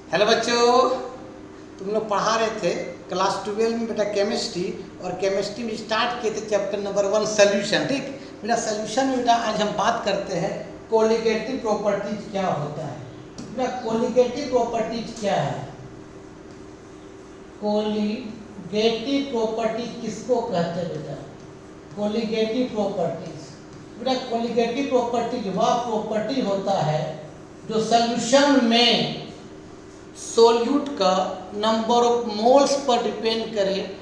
Hello बच्चों, तुम लोग पढ़ा रहे थे क्लास 12 में बेटा केमिस्ट्री, और केमिस्ट्री में स्टार्ट किए थे चैप्टर नंबर 1 सोल्यूशन। ठीक बेटा, सोल्यूशन में बेटा आज हम बात करते हैं कोलिगेटिव प्रॉपर्टीज क्या होता है। बेटा कोलिगेटिव प्रॉपर्टीज क्या है? कोलिगेटिव प्रॉपर्टीज किसको कहते हैं बेटा? Colligative properties. बेटा कोलिगेटिव प्रॉपर्टीज वह प्रॉपर्टी होता है जो सोल्यूशन में सोल्यूट का number of moles per depend करे,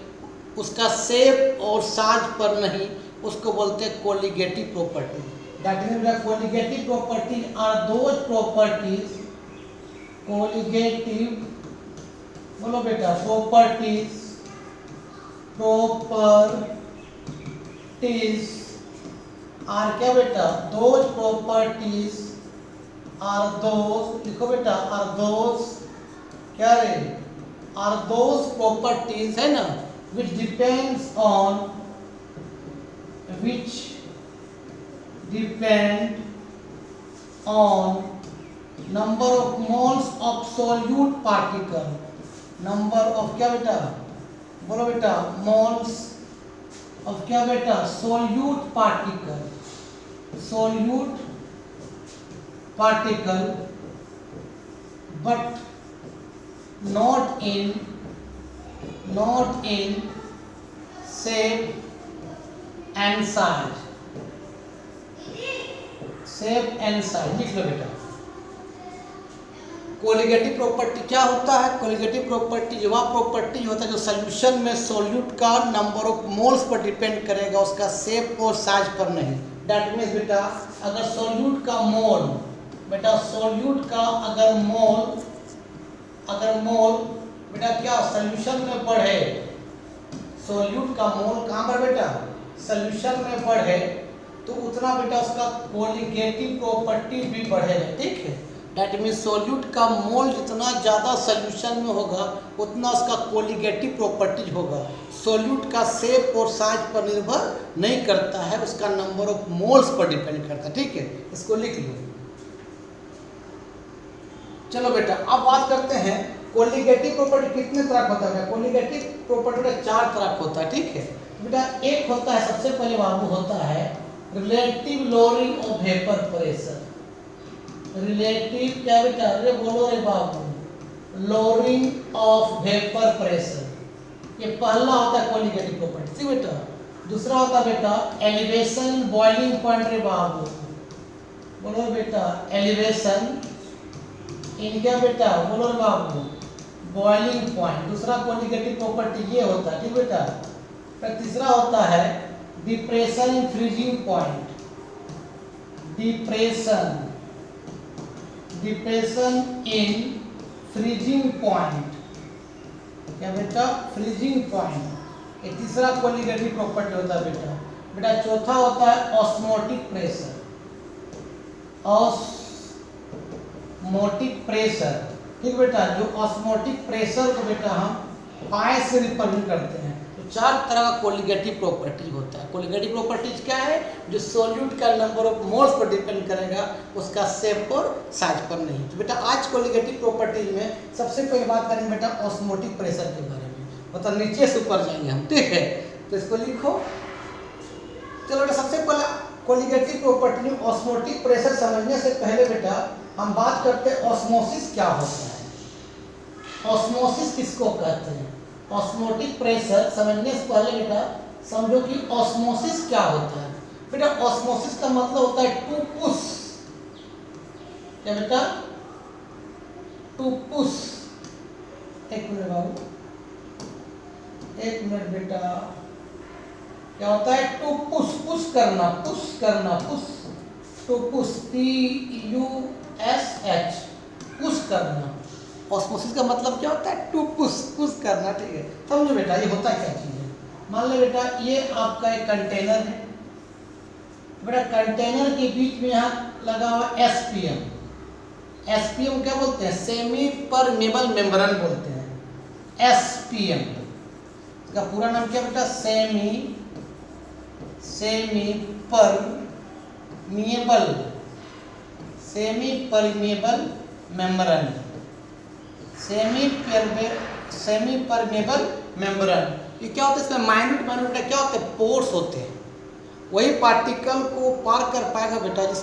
उसका शेप और साइज पर नहीं, उसको बोलते हैं colligative property. That means colligative property are those properties, colligative बोलो बेटा प्रॉपर्टीज आर क्या बेटा? दोज प्रॉपर्टीज आर दोज, लिखो बेटा, आर दोज क्या रे? आर दोज प्रॉपर्टीज है ना which depends on number of moles of solute particle, number of क्या बेटा? बोलो बेटा, moles of क्या बेटा? solute particle but not in shape and size, लिख लो बेटा। कोलिगेटिव प्रॉपर्टी क्या होता है? कोलिगेटिव प्रॉपर्टी वह प्रॉपर्टी होता है जो सोल्यूशन में सोल्यूट का number of moles per depend करेगा, उसका शेप और साइज पर नहीं। दैट मीन्स बेटा अगर सोल्यूट का मोल बेटा, सोल्यूट का अगर मोल बेटा क्या सोल्यूशन में बढ़े, सोल्यूट का मोल कहाँ पर बेटा? सोल्यूशन में बढ़े तो उतना बेटा उसका कोलिगेटिव प्रॉपर्टी भी बढ़ेगा। ठीक है, दैट मीन्स सोल्यूट का मोल जितना ज़्यादा सोल्यूशन में होगा उतना उसका कोलिगेटिव प्रॉपर्टीज होगा। सोल्यूट का शेप और साइज पर निर्भर नहीं करता है, उसका number of moles per depend करता है। ठीक है, इसको लिख लो। चलो बेटा अब बात करते हैं कोलिगेटिव प्रॉपर्टी कितने तरह का होता है। कोलिगेटिव प्रॉपर्टी का 4 तरह का होता है। ठीक है बेटा, एक होता है, सबसे पहले बाबू होता है relative lowering of vapour pressure. Relative क्या बेटा? अरे बोलो रे बाबू, लोअरिंग ऑफ वेपर प्रेशर, ये पहला होता है कोलिगेटिव प्रॉपर्टी। ठीक बेटा, दूसरा होता है बेटा एलिवेशन बॉइलिंग पॉइंट रे बाबू, बोलो बेटा एलिवेशन इन क्या बेटा? बोलो रे बाबू बॉइलिंग पॉइंट, दूसरा कोलिगेटिव प्रॉपर्टी ये होता है। ठीक बेटा, तीसरा होता है depression in freezing point, depression in freezing point, क्या बेटा? फ्रीजिंग पॉइंट, ये तीसरा कोलिगेटिव प्रॉपर्टी होता है बेटा। बेटा चौथा होता है ऑस्मोटिक प्रेशर, ऑस्मोटिक प्रेशर। ठीक बेटा, जो ऑस्मोटिक प्रेशर को बेटा हम पाए से रिप्रेजेंट करते हैं। तो 4 तरह का कोलिगेटिव प्रॉपर्टी होता है। कोलिगेटिव प्रॉपर्टीज क्या है? जो सोल्यूट का number of moles per depend करेगा, उसका शेप और साइज पर नहीं। तो बेटा आज कोलिगेटिव प्रॉपर्टीज में सबसे पहले बात करेंगे बेटा ऑस्मोटिक प्रेशर के बारे में, मतलब नीचे से ऊपर जाएंगे हम। ठीक है, तो इसको लिखो। चलो बेटा सबसे पहले कोलिगेटिव प्रॉपर्टी में ऑस्मोटिक प्रेशर समझने से पहले बेटा हम बात करते हैं ऑस्मोसिस क्या होता है। ऑस्मोसिस किसको कहते हैं? ऑस्मोटिक प्रेशर समझने से पहले बेटा समझो कि ऑस्मोसिस क्या होता है। बेटा ऑस्मोसिस का मतलब होता है टू पुश, क्या बेटा? To push. एक मिनट बाबू, एक मिनट बेटा, क्या होता है? टू पुश, पुश करना, टू पुश, PUSH, पुश करना। ऑस्मोसिस का मतलब क्या होता है? टू पुश करना। ठीक है, समझो बेटा ये होता क्या चीज है। मान लो बेटा ये आपका एक कंटेनर है, बेटा कंटेनर के बीच में यहाँ लगा हुआ SPM। SPM क्या बोलते हैं? सेमी परमेबल मेम्ब्रेन बोलते हैं। SPM इसका पूरा नाम क्या बेटा? Semi permeable membrane. Semi permeable membrane. ये क्या होता है, इसमें माइन्यूट क्या होते हैं, पोर्स होते हैं। वही पार्टिकल को पार कर पाएगा बेटा जिस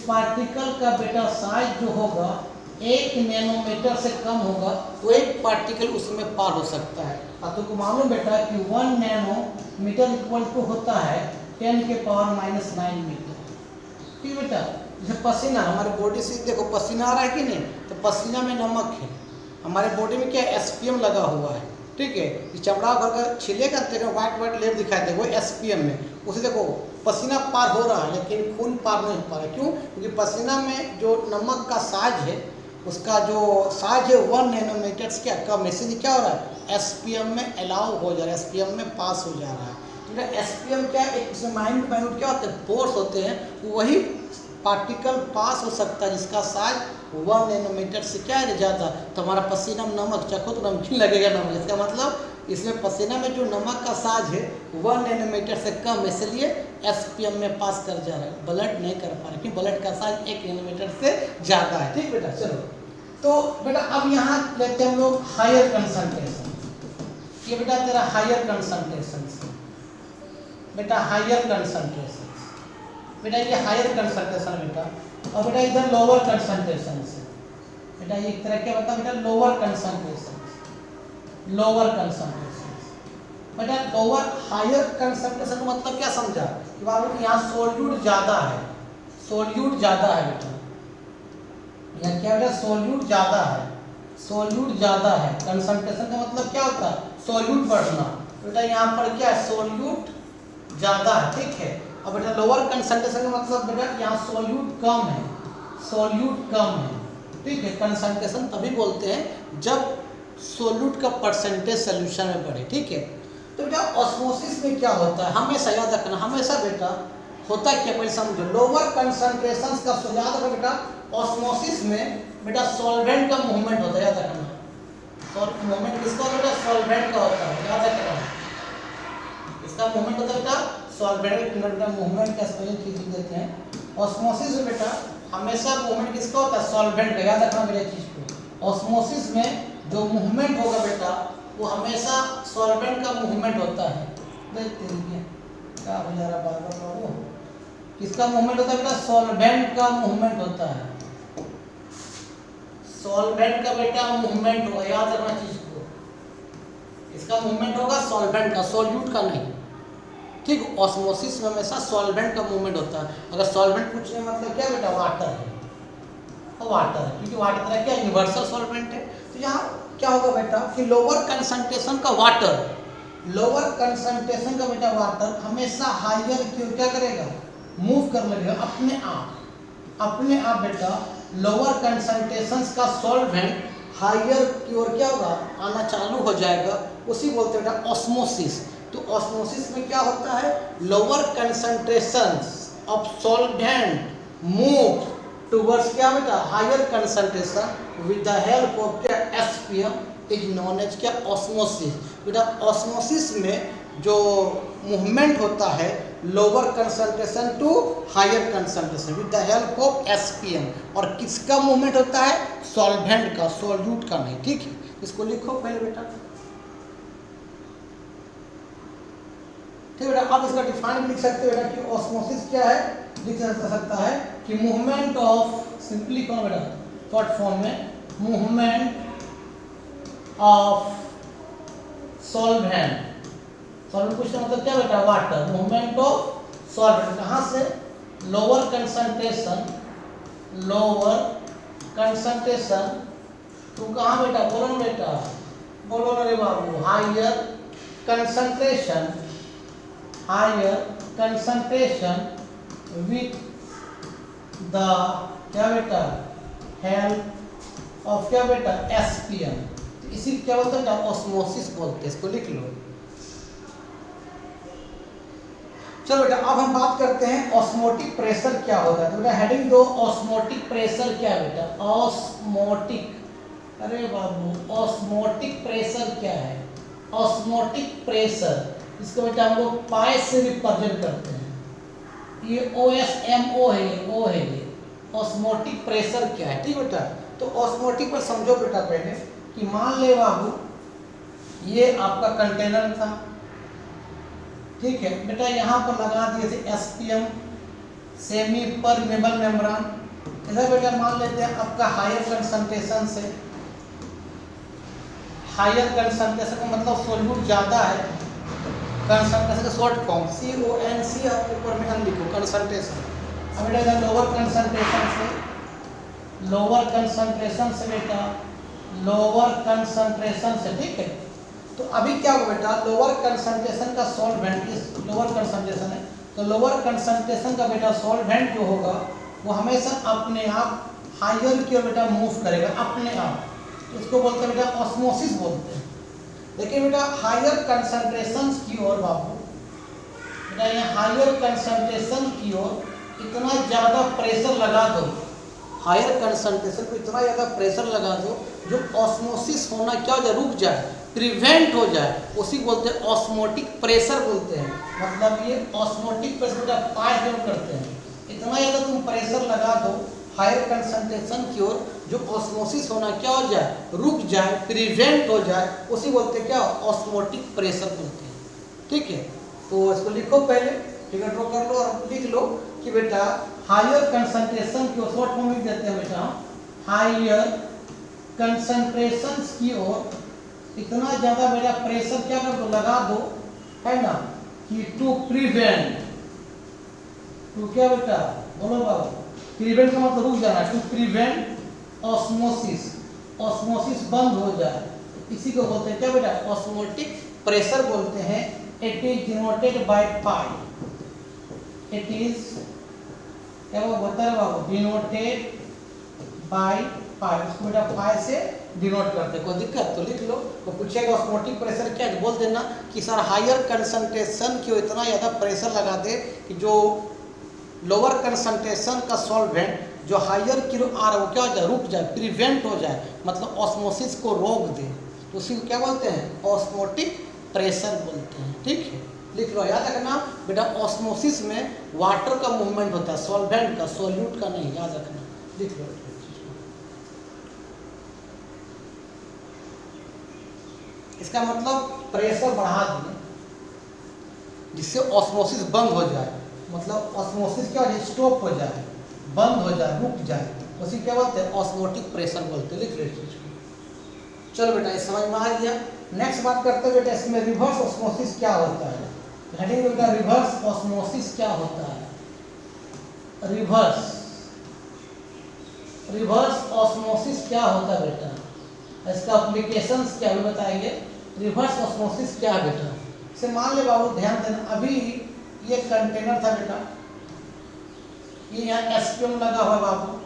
पार्टिकल का बेटा साइज जो होगा 1 नैनोमीटर से कम होगा, तो एक पार्टिकल उसमें पार हो सकता है। और तुमको मालूम बेटा कि 1 नैनोमीटर इक्वल टू होता है 10 के पावर -9 मीटर। ठीक बेटा, जैसे पसीना हमारे बॉडी से देखो पसीना आ रहा है कि नहीं, तो पसीना में नमक है। हमारे बॉडी में क्या एसपीएम लगा हुआ है, ठीक है। ये चमड़ा भर छिलेगा देखो व्हाइट लेयर दिखाई दे, वो एसपीएम में उसे देखो पसीना पार हो रहा है लेकिन खून पार नहीं हो पा रहा। क्यों? क्योंकि पसीना में जो नमक का साइज है, उसका जो साइज है 1 नैनोमीटर से क्या कम, इसलिए क्या हो रहा है, एसपीएम में अलाउ हो जा रहा है, एसपीएम में पास हो जा रहा है। तो एसपीएम क्या एक उसमें माइन्यूट क्या होते हैं, पोर्स होते हैं। वही पार्टिकल पास हो सकता है जिसका साइज 1 नैनोमीटर से क्या है ज़्यादा। तो हमारा पसीना में नमक चखो तो नमकीन लगेगा नमक, इसका मतलब इसमें पसीना में जो नमक का साइज है 1 नैनोमीटर से कम, इसलिए एसपीएम में पास कर जा रहा है, ब्लड नहीं कर पा रहा क्योंकि ब्लड का साइज 1 नैनोमीटर से ज़्यादा है। ठीक बेटा, चलो तो बेटा अब यहाँ लेते हैं हम लोग हायर कंसंट्रेशन। ये बेटा तेरा हायर कंसंट्रेशन बेटा, हायर कंसंट्रेशन बेटा, ये हायर कंसंट्रेशन बेटा। और बेटा इधर लोअर कंसंट्रेशन से बेटा, ये एक तरह क्या बता बेटा, लोअर कंसंट्रेशन बेटा। लोअर हायर कंसंट्रेशन का मतलब क्या समझा कि बाबू यहाँ सोल्यूट ज़्यादा है बेटा। यहाँ क्या बेटा, सोल्यूट ज़्यादा है। कंसंट्रेशन का मतलब क्या होता है, सोल्यूट बढ़ना। बेटा यहाँ पर क्या है, सोल्यूट ज़्यादा है, ठीक है। अब बेटा लोअर कंसंट्रेशन का मतलब बेटा यहाँ सोल्यूट कम है, ठीक है। कंसंट्रेशन तभी बोलते हैं जब सोल्यूट का परसेंटेज सोल्यूशन में बढ़े, ठीक है। तो बेटा ऑस्मोसिस में क्या होता है, हमेशा याद रखना, हमेशा बेटा होता है क्या, पहले समझो। लोअर कंसंट्रेशन का याद रखो बेटा, ऑस्मोसिस में बेटा सॉल्वेंट का मूवमेंट होता है, याद रखना। मूवमेंट किसका होता है, सॉल्वेंट का होता है, याद रखना। इसका मूवमेंट होता है बेटा सॉल्वेंट का मूवमेंट का स्पेलिंग लिख देते हैं। ऑस्मोसिस में बेटा हमेशा मूवमेंट किसका होता है, सॉल्वेंट का, याद रखना मेरे चीज को। ऑस्मोसिस में जो मूवमेंट होगा बेटा वो हमेशा सॉल्वेंट का मूवमेंट होता है। देखते हैं क्या हो जा रहा है बार-बार बाबू, किसका मूवमेंट होता है बेटा, सॉल्वेंट का मूवमेंट होता है। सॉल्वेंट का बेटा मूवमेंट होगा, याद रखना चीज को। इसका मूवमेंट होगा सॉल्वेंट का, सोल्यूट का नहीं, ठीक। ऑस्मोसिस में हमेशा सॉल्वेंट का मूवमेंट होता है। अगर सॉल्वेंट कुछ नहीं मतलब क्या बेटा, वाटर है, क्योंकि वाटर तरह क्या यूनिवर्सल सॉल्वेंट है। तो यहाँ क्या होगा बेटा कि लोअर कंसंट्रेशन का वाटर हमेशा हायर की ओर क्या करेगा, मूव कर लगेगा अपने आप बेटा। लोअर कंसंट्रेशन का सॉल्वेंट हायर की ओर क्या होगा, आना चालू हो जाएगा, उसी बोलते हैं बेटा ऑस्मोसिस। तो ऑस्मोसिस में क्या होता है, lower concentration of solvent move towards क्या बेटा, higher concentration with the help of क्या, एसपीएम इज नोन एज क्या, ऑस्मोसिस। बेटा ऑस्मोसिस में जो मूवमेंट होता है lower concentration to higher concentration with the help of SPM, और किसका मूवमेंट होता है, सॉल्वेंट का, सोल्यूट का नहीं, ठीक है। इसको लिखो पहले बेटा, ठीक बेटा। आप इसका डिफाइन लिख सकते हो बेटा कि ऑस्मोसिस क्या है, लिख सकता है कि मूवमेंट ऑफ, सिंपली कौन बेटा शॉर्ट फॉर्म में, मूवमेंट ऑफ सॉल्वेंट कुछ मतलब क्या बेटा, वाटर। मूवमेंट ऑफ सॉल्वेंट कहाँ से, लोअर कंसंट्रेशन तो कहाँ बेटा, बोलो ना बेटा, बोलो ना रे बाबू, हायर कंसंट्रेशन विथ द क्या बेटा, हेल्प ऑफ क्या बेटा, एसपीएम। इसी क्या बोलते हैं, ऑस्मोसिस बोलते हैं, इसको लिख लो। चलो बेटा अब हम बात करते हैं ऑस्मोटिक प्रेशर क्या होता है। तो बेटा हेडिंग दो, ऑस्मोटिक प्रेशर क्या बेटा, ऑस्मोटिक, अरे बाबू ऑस्मोटिक प्रेशर क्या है, ऑस्मोटिक प्रेशर इसको बेटा हम लोग पाई से रिप्रेजेंट करते हैं। ये OSMO है, ये O है, ऑस्मोटिक प्रेशर क्या है। ठीक बेटा, तो ऑस्मोटिक पर समझो बेटा पहले कि मान ले बाबू ये आपका कंटेनर था, ठीक है बेटा, यहाँ पर लगा दिए थे एसपीएम सेमी परमेबल मेम्ब्रेन। इधर बेटा मान लेते हैं आपका हायर कंसंट्रेशन से, हायर कंसंट्रेशन का मतलब सोल्यूट ज़्यादा है, कंसंट्रेशन का शॉर्ट फॉर्म CONC आप ऊपर में हम लिखो कंसंट्रेशन। अब बेटा इधर लोअर कंसंट्रेशन से, लोअर कंसंट्रेशन से बेटा, लोअर कंसंट्रेशन से, ठीक है। तो अभी क्या होगा बेटा, लोअर कंसंट्रेशन का सॉल्वेंट, इस लोअर कंसंट्रेशन है तो लोअर कंसंट्रेशन का बेटा सॉल्वेंट जो होगा वो हमेशा अपने आप हायर की ओर बेटा मूव करेगा अपने आप, इसको बोलते हैं बेटा ऑस्मोसिस बोलते हैं। लेकिन बेटा हायर कंसंट्रेशन की ओर बाबू, बेटा यहाँ हायर कंसंट्रेशन की ओर इतना ज़्यादा प्रेशर लगा दो, हायर कंसंट्रेशन को इतना ज़्यादा प्रेशर लगा दो जो ऑस्मोसिस होना क्या हो जाए, रुक जाए, प्रिवेंट हो जाए, उसी बोलते हैं ऑस्मोटिक प्रेशर बोलते हैं। मतलब ये ऑस्मोटिक प्रेशर बेटा पास जरूर करते हैं, इतना ज़्यादा तुम प्रेशर लगा दो हायर कंसंट्रेशन की ओर जो ऑस्मोसिस होना क्या हो जाए, रुक जाए, प्रिवेंट हो जाए, उसी बोलते हैं क्या, ऑस्मोटिक प्रेशर बोलते हैं। ठीक है, तो इसको लिखो पहले, ठीक है, ड्रॉ कर लो और लिख लो कि बेटा हायर कंसंट्रेशन की ओर, शॉर्ट फॉर्म लिख देते हैं बेटा, हायर कंसंट्रेशन की ओर इतना ज़्यादा बेटा प्रेशर क्या कर दो, लगा दो, है ना, कि टू प्रिवेंट, टू क्या बेटा बोलो बाबू, प्रिवेंट का मतलब रुक जाना, टू प्रिवेंट ऑस्मोसिस, ऑस्मोसिस बंद हो जाए, इसी को बोलते हैं क्या बेटा, ऑस्मोटिक प्रेशर बोलते हैं। It is denoted by pi, it is क्या वो होता है बाबू, डिनोटेड बाय पाई, उसको बेटा पाई से डिनोट करते हैं। कोई दिक्कत तो लिख लो, तो पूछेगा ऑस्मोटिक प्रेशर क्या है, बोल देना कि सर हायर कंसंट्रेशन की इतना ज़्यादा प्रेशर लगा दे कि जो लोअर कंसंट्रेशन का सॉल्वेंट जो हायर की आ रहा है वो क्या हो जाए, रुक जाए, प्रिवेंट हो जाए, मतलब ऑस्मोसिस को रोक दे, तो उसी को क्या बोलते हैं, ऑस्मोटिक प्रेशर बोलते हैं। ठीक है, लिख लो, याद रखना बेटा ऑस्मोसिस में वाटर का मूवमेंट होता है, सॉल्वेंट का, सोल्यूट का नहीं, याद रखना, लिख लो। इसका मतलब प्रेशर बढ़ा दिए जिससे ऑस्मोसिस बंद हो जाए, मतलब ऑस्मोसिस क्या हो जाए, स्टॉप हो जाए, बंद हो जाए, रुक जाए, उसी क्या बोलते हैं, ऑस्मोटिक प्रेशर बोलते हैं। लिख लीजिए। चलो बेटा ये समझ में आ गया। नेक्स्ट बात करते हैं बेटा इसमें रिवर्स ऑस्मोसिस क्या होता है। हेडिंग बेटा रिवर्स ऑस्मोसिस क्या होता है, रिवर्स, रिवर्स ऑस्मोसिस क्या होता है बेटा, इसका एप्लीकेशंस क्या भी बताएंगे। रिवर्स ऑस्मोसिस क्या है बेटा, से मान ले बाबू ध्यान देना, अभी ये कंटेनर था बेटा, ये यहाँ एसपीएम लगा हुआ बाबू,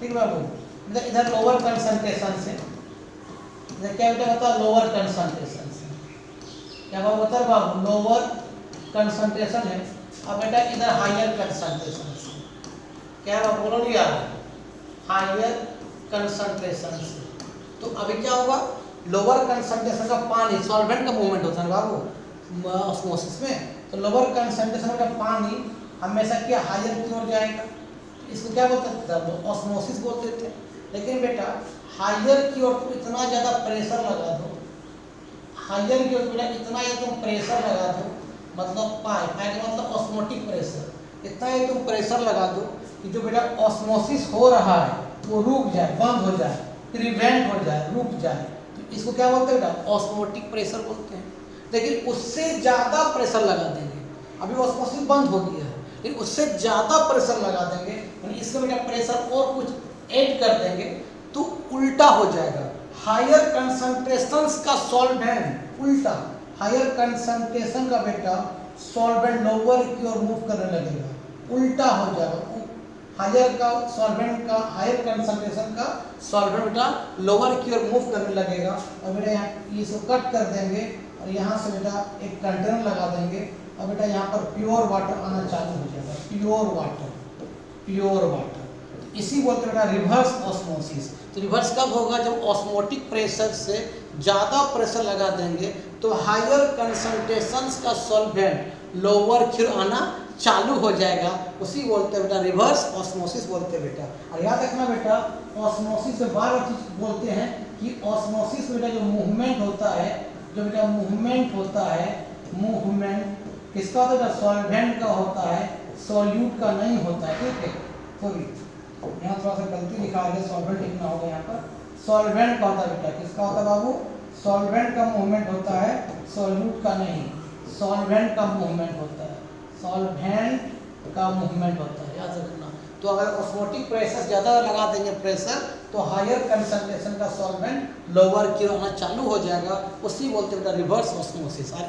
ठीक है बाबू, मतलब इधर लोअर कंसंट्रेशन से, इधर क्या बेटा होता है, लोअर कंसंट्रेशन से, क्या बाबू होता है बाबू, लोअर कंसंट्रेशन है। अब बेटा इधर हायर कंसंट्रेशन से, क्या बाबू बोलो नहीं यार, हायर कंसंट्रेशन से, तो अभी क्या होगा, लोअर कंसंट्रेशन का पानी, सॉल्वेंट का मूवमेंट होता है बाबू ऑस्मोसिस में, तो लोअर कंसंट्रेशन का पानी हमेशा क्या हायर की ओर जाएगा, इसको क्या बोलते थे, ऑस्मोसिस बोलते थे। लेकिन बेटा हायर की ओर तुम इतना ज़्यादा प्रेशर लगा दो, हायर की ओर बेटा इतना ज़्यादा तुम प्रेशर लगा दो, मतलब पाई, पाई का मतलब ऑस्मोटिक प्रेशर, इतना ही तुम प्रेशर लगा दो कि जो बेटा ऑस्मोसिस हो रहा है वो रुक जाए, बंद हो जाए, प्रिवेंट हो जाए, रुक जाए, तो इसको क्या बोलते हैं बेटा, ऑस्मोटिक प्रेशर बोलते हैं। लेकिन उससे ज़्यादा प्रेशर लगा देंगे, अभी ऑस्मोसिस बंद हो गया है, लेकिन उससे ज़्यादा प्रेशर लगा देंगे, यानी इसका बेटा प्रेशर और कुछ ऐड कर देंगे तो उल्टा हो जाएगा, हायर कंसंट्रेशन का सॉल्वेंट उल्टा, हायर कंसंट्रेशन का बेटा सॉल्वेंट लोअर की ओर मूव करने लगेगा, उल्टा हो जाएगा, हायर का सॉल्वेंट का, हायर कंसंट्रेशन का सॉल्वेंट बेटा लोअर की ओर मूव करने लगेगा, और बेटा यहाँ इसको कट कर देंगे और यहाँ से बेटा एक कंटेनर लगा देंगे, और बेटा यहाँ पर प्योर वाटर आना चालू हो जाएगा, प्योर वाटर, प्योर वाटर, इसी बोलते बेटा रिवर्स ऑस्मोसिस। तो रिवर्स कब होगा, जब ऑस्मोटिक प्रेशर से ज़्यादा प्रेशर लगा देंगे तो हायर कंसंट्रेशंस का सॉल्वेंट लोअर की ओर आना चालू हो जाएगा, उसी बोलते हैं बेटा रिवर्स ऑस्मोसिस बोलते हैं बेटा। और याद रखना बेटा ऑस्मोसिस में बार बार चीज बोलते हैं कि ऑस्मोसिस में बेटा जो मूवमेंट होता है, जो बेटा मूवमेंट होता है, मूवमेंट किसका होता है? सॉल्वेंट का होता है, सॉल्यूट का नहीं होता है। ठीक है, सॉरी यहाँ थोड़ा सा गलती लिखा है, सॉल्वेंट लिखना होगा यहाँ पर। सॉल्वेंट का होता है बेटा, किसका होता है बाबू? सॉल्वेंट का मूवमेंट होता है, सॉल्यूट का नहीं। सॉल्वेंट का मूवमेंट होता है, सॉल्वेंट का मूवमेंट होता है, याद रखना। तो अगर ऑस्मोटिक प्रेशर ज़्यादा लगा देंगे प्रेशर, तो हायर कंसंट्रेशन का सॉल्वेंट लोअर की ओर आना चालू हो जाएगा, उसी बोलते हैं रिवर्स ऑस्मोसिस। और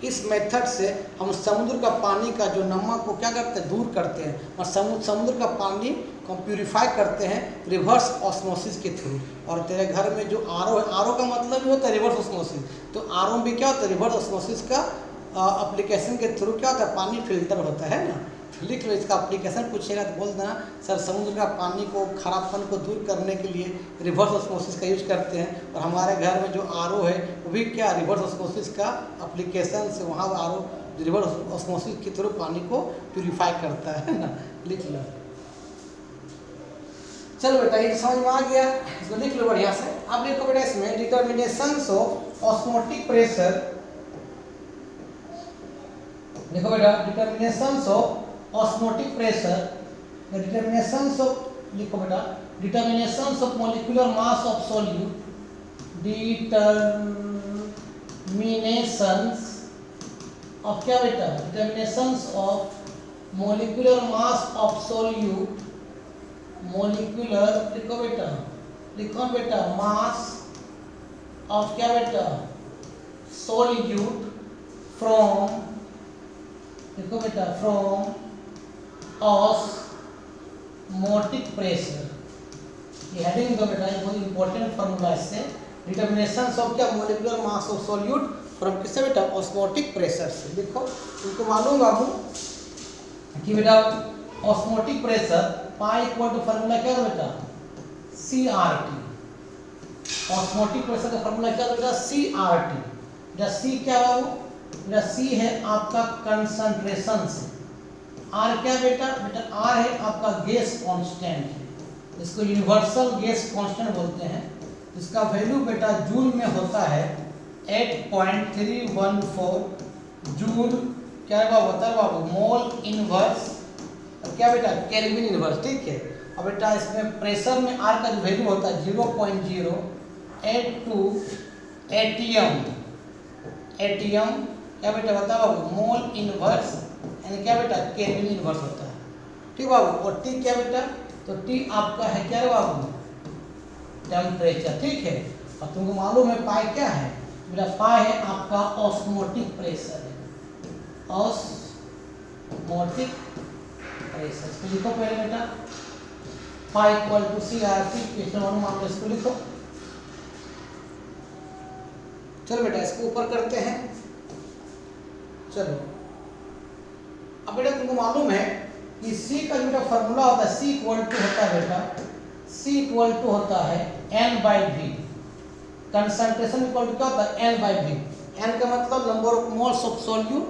इस मेथड से हम समुद्र का पानी का जो नमक को क्या करते हैं? दूर करते हैं, और समुद्र का पानी को प्यूरिफाई करते हैं रिवर्स ऑस्मोसिस के थ्रू। और तेरे घर में जो आरओ है, आरओ का मतलब भी होता है रिवर्स ऑस्मोसिस, तो आरओ भी क्या होता है? रिवर्स ऑस्मोसिस का एप्लीकेशन के थ्रू क्या होता है? पानी फिल्टर होता है ना। लिख लो, इसका एप्लीकेशन पूछेगा तो बोल देना सर समुद्र का पानी को खराबपन को दूर करने के लिए रिवर्स ऑस्मोसिस का यूज करते हैं। और हमारे घर में जो आरओ है वो भी क्या रिवर्स ऑस्मोसिस का एप्लीकेशन से वहाँ आरओ रिवर्स ऑस्मोसिस के थ्रू पानी को प्यूरिफाई करता है ना। लिख लो, चलो बेटा ये समझ में आ गया, इसको लिख लो बढ़िया से। अब देखो बेटा इसमें डिटर्मिनेशंस ऑफ ऑस्मोटिक प्रेशर, देखो बेटा determinations of osmotic pressure, the determinations of, लिखो बेटा determinations of molecular mass of solute, determinations of क्या बेटा? determinations of molecular mass of solute, molecular लिखो बेटा mass of क्या बेटा? solute from, देखो बेटा from ऑस्मोटिक प्रेशर, ये हेडिंग दो बेटा, ये बहुत इंपॉर्टेंट फार्मूला है। इससे डिटर्मिनेशंस ऑफ क्या? Molecular mass of solute from किससे बेटा? ऑस्मोटिक प्रेशर से। देखो तुमको मालूम बाबू कि बेटा osmotic pressure pi equal to formula क्या है बेटा? CRT। ऑस्मोटिक प्रेशर का फार्मूला क्या है बेटा? CRT। बेटा C क्या बाबू? बेटा C है आपका कंसंट्रेशन से, आर क्या बेटा? बेटा आर है आपका गैस कांस्टेंट, इसको यूनिवर्सल गैस कांस्टेंट बोलते हैं। इसका वैल्यू बेटा जूल में होता है 8.314 जूल क्या है बाबू? होता है बाबू मोल इनवर्स, क्या बेटा? Kelvin inverse. ठीक है, अब बेटा इसमें प्रेशर में आर का जो वैल्यू होता है 0.082 एटीएम क्या बेटा बता बाबू? मोल इनवर्स, यानी क्या बेटा? केल्विन इनवर्स होता है। ठीक बाबू, और टी क्या बेटा? तो टी आपका है क्या बाबू? टेम्परेचर। ठीक है, और तुमको मालूम है पाई क्या है बेटा? पाई है आपका ऑस्मोटिक प्रेशर है, ऑस्मोटिक प्रेशर। इसको लिखो पहले बेटा, पाई इक्वल टू CRT, इसको लिखो। चलो बेटा इसको ऊपर करते हैं। चलो अब बेटा तुमको मालूम है कि C का जो बेटा फॉर्मूला होता है, C इक्वल टू होता है बेटा, C इक्वल टू होता है N/V। कंसंट्रेशन इक्वल टू क्या होता है? N/V। N का मतलब number of moles of solute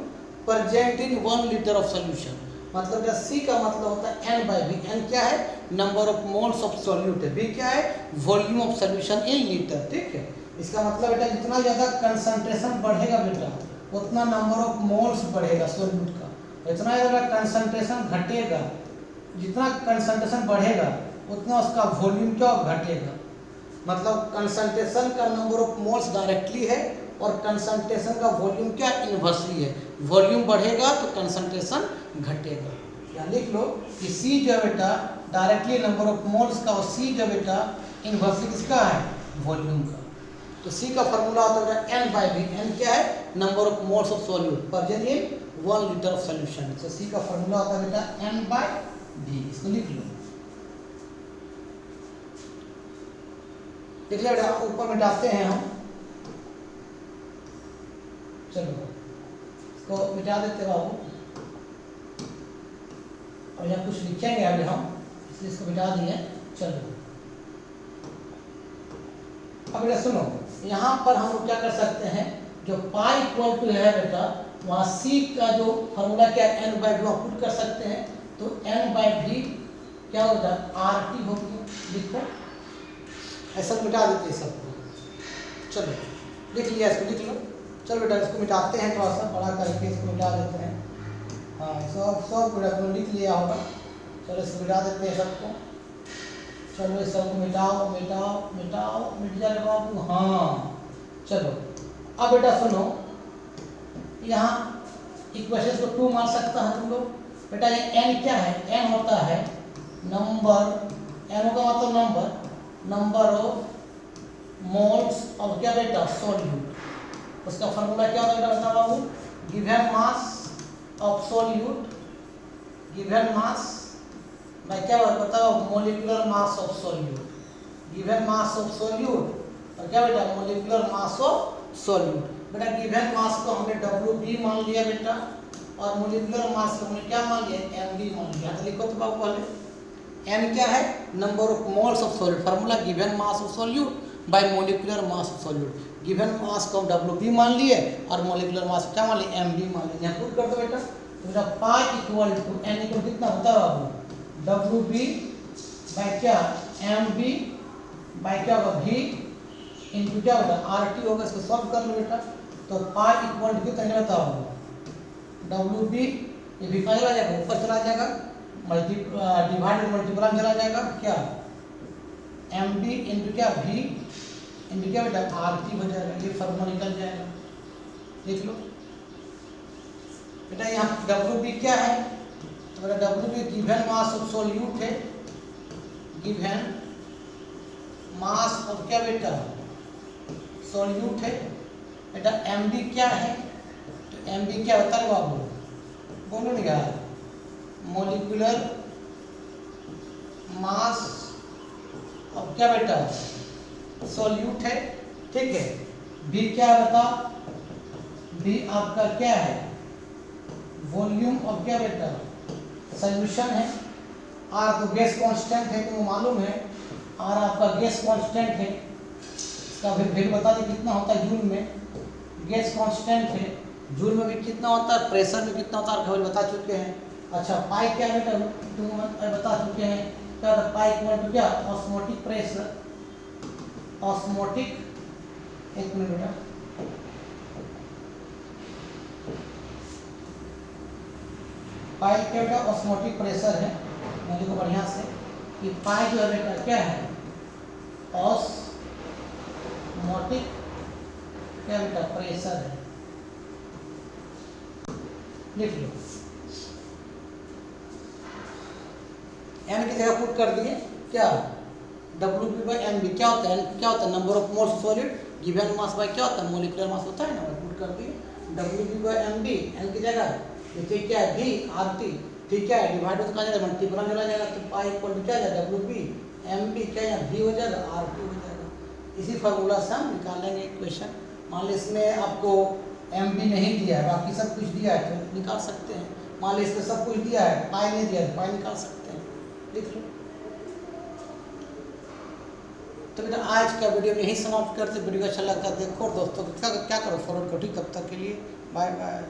present in 1 litre of solution. मतलब क्या? C का मतलब होता है N/V। N क्या है? Number of moles of solute है। V क्या है? Volume of solution in litre. ठीक है, इसका मतलब बेटा जितना ज़्यादा कंसंट्रेशन बढ़ेगा बेटा उतना नंबर ऑफ मोल्स बढ़ेगा सॉल्यूट का, इतना ज़्यादा कंसंट्रेशन घटेगा, जितना कंसंट्रेशन बढ़ेगा उतना उसका वॉल्यूम क्या घटेगा। मतलब कंसंट्रेशन का नंबर ऑफ मोल्स डायरेक्टली है और कंसंट्रेशन का वॉल्यूम क्या इन्वर्सली है। वॉल्यूम बढ़ेगा तो कंसंट्रेशन घटेगा। या लिख लो कि C जो बेटा डायरेक्टली नंबर ऑफ मोल्स का, और C जो बेटा इन्वर्सली किसका है? वॉल्यूम का। तो C का फॉर्मूला होता है N/V। N क्या है? Number of moles of solute present in 1 litre of solution. तो C का फॉर्मूला होता है बेटा N/V। इसको लिख लो। देख लिया बेटा, ऊपर मिटाते हैं हम। चलो इसको मिटा देते बाबू, और यहाँ कुछ लिखेंगे अभी हम, इसलिए इसको मिटा दिए। चलो अब बेटा सुनो, यहाँ पर हम लोग क्या कर सकते हैं? जो पाई इक्वल टू है बेटा वहाँ सी का जो फॉर्मूला क्या है एन बाई वी वहाँ पुट कर सकते हैं, तो एन बाई वी क्या होता है आर टी हो गया। लिखो ऐसा मिटा देते हैं सबको। चलो लिख लिया, इसको लिख लो। चलो बेटा इसको मिटाते हैं, थोड़ा सा बड़ा करके इसको मिटा देते हैं। हाँ सब बेटा तुमने लिख लिया होगा। चलो इसको मिटा देते हैं सबको। चलो इस सबको मिटाओ मिटाओ मिटाओ, मिट जाए बाबू। हाँ चलो अब बेटा सुनो, यहाँ इक्वेशन को 2 मान सकता है तुम लोग। बेटा ये n क्या है, n होता है नंबर, n होगा मतलब नंबर ऑफ मोल्स ऑफ क्या बेटा सॉल्यूट। उसका फॉर्मूला क्या होता है बेटा बता बाबू, given mass of solute, given mass मैं क्या बताओ molecular mass of solute, given mass of solute और क्या बेटा मोलिकुलर मास ऑफ सॉल्यूट। बेटा गिवन मास को हमने WB मान लिया बेटा, और मोलिकुलर मास को हमने क्या मान लिया MB मान लिया। तो लिखो तो बाबू पहले n क्या है number of moles of solute, formula given mass of solute bye molecular mass of solute. Given mass को हम WB मान लिए और मोलिकुलर मास क्या मान लिए MB मान लिए। यहाँ पुट कर दो बेटा, तो बेटा pi equal to n equal कितना होता है बाबू WB बाय क्या MB बाय क्या होगा V इनटू क्या होगा RT होगा। इसको सॉल्व कर लो बेटा, तो पाई इक्वल टू कितना बताओ WB ये भी कहाँ चला जाएगा ऊपर चला जाएगा, डिवाइडेड मल्टीप्लाई में चला जाएगा क्या MB इनटू क्या V इनटू क्या बेटा RT हो जाएगा। ये फॉर्मूला निकल जाएगा, देख लो बेटा। यहाँ WB क्या है, तो बेटा WB given mass of solute है, गिवन मास ऑफ क्या बेटा सॉल्यूट है। बेटा MB क्या है, तो MB क्या होता है बाबू बोलो नहीं यार, मोलिकुलर मास ऑफ क्या बेटा सॉल्यूट है, ठीक है। B क्या है बता, B आपका क्या है वॉल्यूम ऑफ क्या बेटा सॉल्यूशन है। R तो गैस कांस्टेंट है तुमको मालूम है, R आपका गैस कांस्टेंट है, इसका वैल्यू बता दी कितना होता है जूल में, गैस कांस्टेंट है। जूल में भी कितना होता है, प्रेशर में कितना होता है वैल्यू बता चुके हैं। अच्छा पाई क्या है बेटा तुम बता चुके हैं, क्या होता है पाई इक्वल टू क्या ऑस्मोटिक प्रेशर, ऑस्मोटिक एक मिनट बेटा पाई क्या बेटा ऑस्मोटिक प्रेशर है। मैं देखो बढ़िया से कि पाई जो है बेटा क्या है ऑस्मोटिक क्या बेटा प्रेशर है, लिख लो। n की जगह पुट कर दिए क्या WB बाई MB क्या होता है, क्या होता है number of moles solid given mass by क्या होता है मोलिकुलर मास होता है ना, पुट कर दिए WB बाई MB n की जगह ठीक क्या है V RT ठीक है, डिवाइड तो कहाँ जाएगा मल्टीप्लाई चला जाएगा, तो पाई इक्वल टू क्या जाएगा WB MB क्या है V हो जाएगा RT हो जाएगा। इसी फार्मूला से हम निकालेंगे इक्वेशन। मान लो इसमें आपको MB नहीं दिया है, बाकी सब कुछ दिया है तो निकाल सकते हैं। मान लो इसमें सब कुछ दिया है, पाई नहीं दिया है, पाई निकाल सकते हैं, लिख लो। तो बेटा आज का वीडियो में यही समाप्त करते। वीडियो अच्छा लगता है देखो और दोस्तों क्या करो फॉरवर्ड करो। तब तक के लिए बाय बाय।